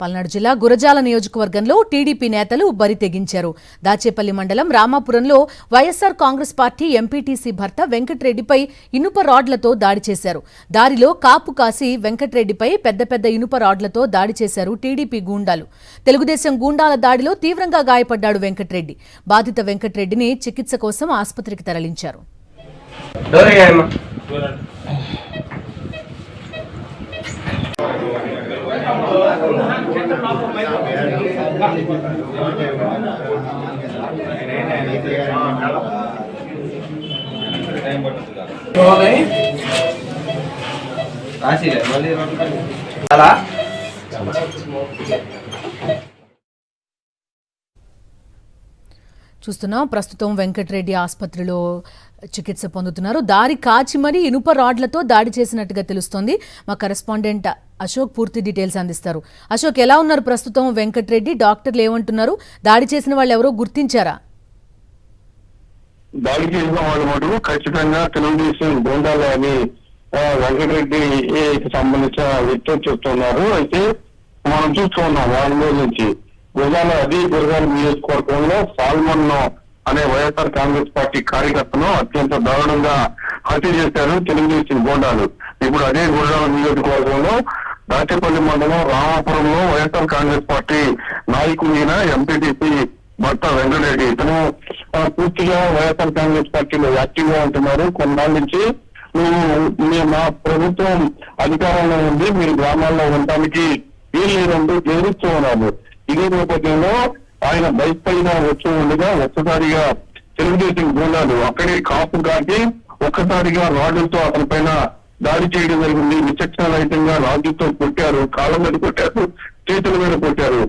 పల్నాడు జిల్లా గురజాల నియోజకవర్గంలో టీడీపీ నేతలు బరి తెగించారు. దాచేపల్లి మండలం రామాపురంలో వైఎస్సార్ కాంగ్రెస్ పార్టీ ఎంపీటీసీ భర్త వెంకటరెడ్డిపై ఇనుప రాడ్లతో దాడి చేశారు. దారిలో కాపు కాసి వెంకటరెడ్డిపై పెద్ద పెద్ద ఇనుప రాడ్లతో దాడి చేశారు టీడీపీ గూండాలు. తెలుగుదేశం గూండాల దాడిలో తీవ్రంగా గాయపడ్డాడు వెంకటరెడ్డి. బాధిత వెంకటరెడ్డిని చికిత్స కోసం ఆసుపత్రికి తరలించారు. చూస్తున్నాం, ప్రస్తుతం వెంకటరెడ్డి ఆసుపత్రిలో చికిత్స పొందుతున్నారు. దారి కాచి మరీ ఇనుప రాడ్లతో దాడి చేసినట్టుగా తెలుస్తోంది. మా కరెస్పాండెంట్ అశోక్ పూర్తి డీటెయిల్స్ అందిస్తారు. అశోక్, ఎలా ఉన్నారు ప్రస్తుతం వెంకటరెడ్డి? డాక్టర్లు ఏమంటున్నారు? దాడి చేసిన వాళ్ళు ఎవరో గుర్తించారా? దాడి చేసిన వాళ్ళు మటుకు ఖచ్చితంగా తెలుగుదేశం గోండాలే అని వెంకటరెడ్డికి సంబంధించిన వ్యక్తులు చెప్తున్నారు. అయితే మనం చూస్తున్నాం వాళ్ళ నుంచి గురజాల నియోజకవర్గంలో సాల్మన్ అనే వైఎస్ఆర్ కాంగ్రెస్ పార్టీ కార్యకర్తను అత్యంత దారుణంగా హత్య చేశారు తెలుగుదేశం గోండాలు. ఇప్పుడు అదే గురజాల నియోజకవర్గంలో దాచేపల్లి మండలం రామాపురంలో వైఎస్ఆర్ కాంగ్రెస్ పార్టీ నాయకుడైన ఎంపీటీసీ భర్త వెంకటరెడ్డి, ఇతను పూర్తిగా వైఎస్ఆర్ కాంగ్రెస్ పార్టీలో యాక్టివ్ గా ఉంటున్నారు. కొన్నాళ్ళ నుంచి మా ప్రభుత్వం అధికారంలో ఉంది, మీరు గ్రామాల్లో ఉండటానికి వీళ్ళేదంటూ ఎదురుస్తూ ఉన్నారు. ఇదే నేపథ్యంలో ఆయన బైక్ పైన వచ్చి ఉండగా ఒక్కసారిగా తెలుగుదేశం గూండాలు అక్కడే కాపు కాకి ఒక్కసారిగా రాడ్లతో అతని పైన దాడి చేయడం జరిగింది. విచక్షణ రహితంగా రాడ్లతో కొట్టారు, కాళ్ళ మీద కొట్టారు, చేతుల మీద కొట్టారు.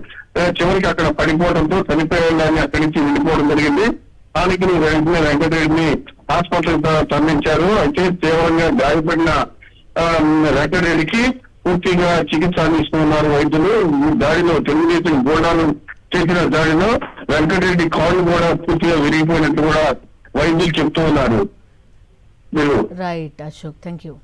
చివరికి అక్కడ పడిపోవడంతో చనిపోయేలాన్ని అక్కడి నుంచి వెళ్ళిపోవడం జరిగింది. స్థానికులు వెంటనే వెంకటరెడ్డిని హాస్పిటల్ తరలించారు. అయితే తీవ్రంగా గాయపడిన వెంకటరెడ్డికి పూర్తిగా చికిత్స అందిస్తున్నారు వైద్యులు. దాడిలో తెలుగుదేశం గోడాలు చేసిన దాడిలో వెంకటరెడ్డి కాళ్ళు కూడా పూర్తిగా విరిగిపోయినట్టు కూడా వైద్యులు చెప్తూ ఉన్నారు. Right Ashok, thank you.